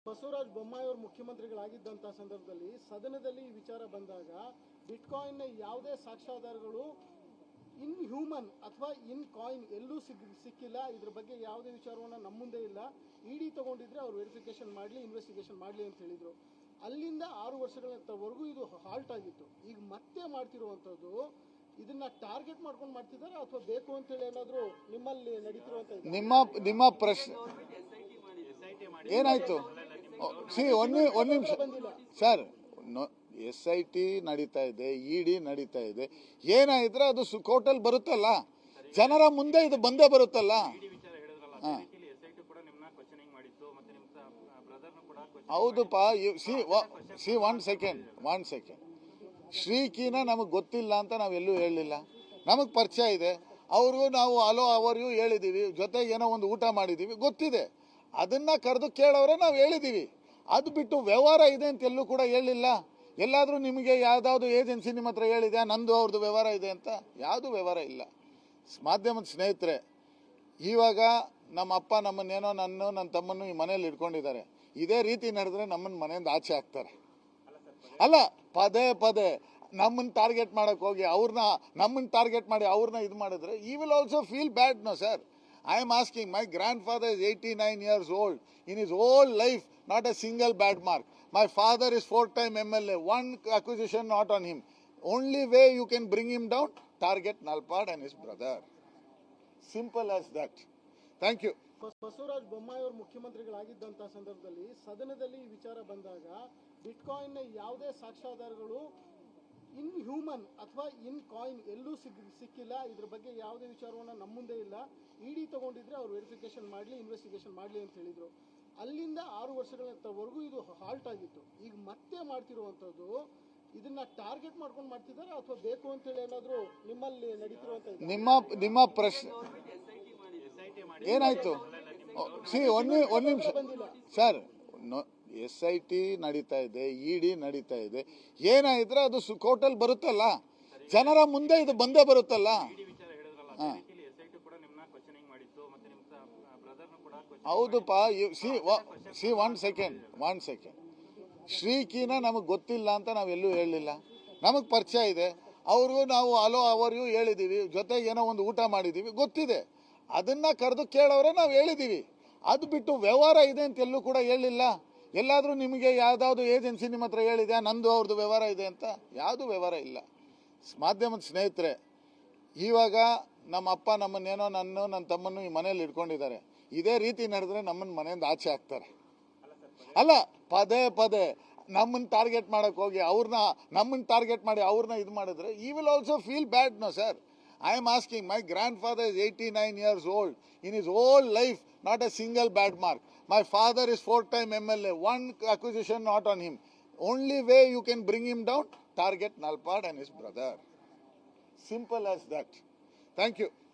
ಬಸವರಾಜ ಬೊಮ್ಮಾಯಿ ಅವರು ಮುಖ್ಯಮಂತ್ರಿಗಳಾಗಿದ್ದಂಥ ಸಂದರ್ಭದಲ್ಲಿ ಸದನದಲ್ಲಿ ಈ ವಿಚಾರ ಬಂದಾಗ ಬಿಟ್ಕಾಯಿನ್ನ ಯಾವುದೇ ಸಾಕ್ಷ್ಯಾಧಾರಗಳು ಇನ್ ಹ್ಯೂಮನ್ ಅಥವಾ ಇನ್ ಕಾಯಿನ್ ಎಲ್ಲೂ ಸಿಕ್ಕಿಲ್ಲ. ಇದ್ರ ಬಗ್ಗೆ ಯಾವುದೇ ವಿಚಾರವನ್ನ ನಮ್ಮ ಮುಂದೆ ಇಲ್ಲ. ಇಡಿ ತಗೊಂಡಿದ್ರೆ ಅವ್ರು ವೆರಿಫಿಕೇಶನ್ ಮಾಡಲಿ, ಇನ್ವೆಸ್ಟಿಗೇಷನ್ ಮಾಡಲಿ ಅಂತ ಹೇಳಿದ್ರು. ಅಲ್ಲಿಂದ 6 ವರ್ಷಗಳವರೆಗೂ ಇದು ಹಾಲ್ಟ್ ಆಗಿತ್ತು. ಈಗ ಮತ್ತೆ ಮಾಡ್ತಿರುವಂಥದ್ದು ಇದನ್ನ ಟಾರ್ಗೆಟ್ ಮಾಡ್ಕೊಂಡು ಮಾಡ್ತಿದ್ದಾರೆ ಅಥವಾ ಬೇಕು ಅಂತ ಹೇಳಿ ಏನಾದರೂ ನಿಮ್ಮಲ್ಲಿ ನಡೀತಿರುವಂತ ನಿಮ್ಮ ಪ್ರಶ್ನೆ ಏನಾಯ್ತು? ಒಂದು ನಿಮಿಷ ಸರ್, SIT ನಡೀತಾ ಇದೆ, ಇಡಿ ನಡೀತಾ ಇದೆ. ಏನಾಯಿದ್ರೆ ಅದು ಕೋರ್ಟಲ್ಲಿ ಬರುತ್ತಲ್ಲ, ಜನರ ಮುಂದೆ ಇದು ಬಂದೇ ಬರುತ್ತಲ್ಲ. ಹೌದಪ್ಪ. ಸಿ ಒನ್ ಸೆಕೆಂಡ್ ಶ್ರೀಕಿನ ನಮಗೆ ಗೊತ್ತಿಲ್ಲ ಅಂತ ನಾವೆಲ್ಲೂ ಹೇಳಲಿಲ್ಲ. ನಮಗೆ ಪರಿಚಯ ಇದೆ. ಅವ್ರಿಗೂ ನಾವು ಅವರಿಗೂ ಹೇಳಿದ್ದೀವಿ, ಜೊತೆಗೆ ಏನೋ ಒಂದು ಊಟ ಮಾಡಿದ್ದೀವಿ, ಗೊತ್ತಿದೆ. ಅದನ್ನ ಕರೆದು ಕೇಳೋರೆ ನಾವು ಹೇಳಿದ್ದೀವಿ. ಅದು ಬಿಟ್ಟು ವ್ಯವಹಾರ ಇದೆ ಅಂತ ಎಲ್ಲೂ ಕೂಡ ಹೇಳಿಲ್ಲ. ಎಲ್ಲಾದರೂ ನಿಮಗೆ ಯಾವುದಾದ್ರು ಏಜೆನ್ಸಿ ನಿಮ್ಮ ಹತ್ರ ಹೇಳಿದೆ ನಂದು ಅವ್ರದ್ದು ವ್ಯವಹಾರ ಇದೆ ಅಂತ? ಯಾವುದು ವ್ಯವಹಾರ ಇಲ್ಲ. ಮಾಧ್ಯಮದ ಸ್ನೇಹಿತರೆ, ಇವಾಗ ನಮ್ಮ ಅಪ್ಪ ನಮ್ಮನ್ನೇನೋ ನನ್ನ ತಮ್ಮನ್ನು ಈ ಮನೇಲಿ ಇಟ್ಕೊಂಡಿದ್ದಾರೆ. ಇದೇ ರೀತಿ ನಡೆದ್ರೆ ನಮ್ಮನ್ನ ಮನೆಯಿಂದ ಆಚೆ ಹಾಕ್ತಾರೆ. ಅಲ್ಲ, ಪದೇ ನಮ್ಮನ್ನು ಟಾರ್ಗೆಟ್ ಮಾಡಕ್ಕೆ ಹೋಗಿ ನಮ್ಮನ್ನು ಟಾರ್ಗೆಟ್ ಮಾಡಿ ಅವ್ರನ್ನ ಇದು ಮಾಡಿದ್ರೆ he will also feel bad. No sir, I am asking, my grandfather is 89 years old. In his whole life, not a single bad mark. My father is 4-time MLA, one accusation not on him. Only way you can bring him down, target Nalpad and his brother. Simple as that. Thank you. Basavaraj Bommai ಅವರು ಮುಖ್ಯಮಂತ್ರಿಗಳಾಗಿದ್ದಂಥ ಸಂದರ್ಭದಲ್ಲಿ ಸದನದಲ್ಲಿ ಈ ವಿಚಾರ ಬಂದಾಗ ಬಿಟ್ಕಾಯಿನ್ನ ಯಾವುದೇ ಸಾಕ್ಷ್ಯಾಧಾರಗಳು in human ಅಥವಾ ಇನ್ coin ಎಲ್ಲೂ ಸಿಕ್ಕಿಲ್ಲ. ಇದ್ರ ಬಗ್ಗೆ ಯಾವುದೇ ವಿಚಾರವನ್ನ ನಮ್ಮ ಮುಂದೆ ಇಲ್ಲ. ಇಡಿ ತಗೊಂಡಿದ್ರೆ ಅವ್ರು ವೆರಿಫಿಕೇಶನ್ ಮಾಡಲಿ, ಇನ್ವೆಸ್ಟಿಗೇಷನ್ ಮಾಡಲಿ ಅಂತ ಹೇಳಿದ್ರು. ಅಲ್ಲಿಂದ 6 ವರ್ಷಗಳವರೆಗೂ ಇದು ಹಾಲ್ಟ್ ಆಗಿತ್ತು. ಈಗ ಮತ್ತೆ ಮಾಡ್ತಿರುವಂಥದ್ದು ಇದನ್ನ ಟಾರ್ಗೆಟ್ ಮಾಡ್ಕೊಂಡು ಮಾಡ್ತಿದ್ದಾರೆ ಅಥವಾ ಬೇಕು ಅಂತ ಹೇಳಿ ಏನಾದರೂ ನಿಮ್ಮಲ್ಲಿ ನಡೀತಿರುವಂತ ನಿಮ್ಮ ಪ್ರಶ್ನೆ ಏನಾಯ್ತು? ಒಂದು ನಿಮಿಷ ಸರ್, SIT ನಡೀತಾ ಇದೆ, ಇಡಿ ನಡೀತಾ ಇದೆ. ಏನಾಯಿದ್ರೆ ಅದು ಕೋರ್ಟಲ್ಲಿ ಬರುತ್ತಲ್ಲ, ಜನರ ಮುಂದೆ ಇದು ಬಂದೇ ಬರುತ್ತಲ್ಲ. ಹೌದಪ್ಪ. ಒನ್ ಸೆಕೆಂಡ್ ಶ್ರೀಕಿನ ನಮಗೆ ಗೊತ್ತಿಲ್ಲ ಅಂತ ನಾವೆಲ್ಲೂ ಹೇಳಲಿಲ್ಲ. ನಮಗೆ ಪರಿಚಯ ಇದೆ. ಅವ್ರಿಗೂ ನಾವು ಅವರಿಗೂ ಹೇಳಿದ್ದೀವಿ, ಜೊತೆಗೆ ಏನೋ ಒಂದು ಊಟ ಮಾಡಿದ್ದೀವಿ, ಗೊತ್ತಿದೆ. ಅದನ್ನ ಕರೆದು ಕೇಳೋರೆ ನಾವು ಹೇಳಿದ್ದೀವಿ. ಅದು ಬಿಟ್ಟು ವ್ಯವಹಾರ ಇದೆ ಅಂತ ಎಲ್ಲೂ ಕೂಡ ಹೇಳಿಲ್ಲ. ಎಲ್ಲಾದರೂ ನಿಮಗೆ ಯಾವುದಾದ್ರು ಏಜೆನ್ಸಿ ನಿಮ್ಮ ಹತ್ರ ಹೇಳಿದೆ ನಂದು ಅವ್ರದ್ದು ವ್ಯವಹಾರ ಇದೆ ಅಂತ? ಯಾವುದು ವ್ಯವಹಾರ ಇಲ್ಲ. ಮಾಧ್ಯಮದ ಸ್ನೇಹಿತರೆ, ಇವಾಗ ನಮ್ಮ ಅಪ್ಪ ನಮ್ಮನ್ನೇನೋ ನನ್ನ ತಮ್ಮನ್ನು ಈ ಮನೇಲಿ ಇಟ್ಕೊಂಡಿದ್ದಾರೆ. ಇದೇ ರೀತಿ ನಡೆದ್ರೆ ನಮ್ಮನ್ನ ಮನೆಯಿಂದ ಆಚೆ ಹಾಕ್ತಾರೆ. ಅಲ್ಲ, ಪದೇ ನಮ್ಮನ್ನು ಟಾರ್ಗೆಟ್ ಮಾಡಕ್ಕೆ ಹೋಗಿ ನಮ್ಮನ್ನು ಟಾರ್ಗೆಟ್ ಮಾಡಿ ಅವ್ರನ್ನ ಇದು ಮಾಡಿದ್ರೆ he will also feel bad. No sir, I am asking, my grandfather is 89 years old. In his whole life, not a single bad mark. My father is 4-time MLA, one accusation not on him. Only way you can bring him down, target Nalpad and his brother. Simple as that. Thank you.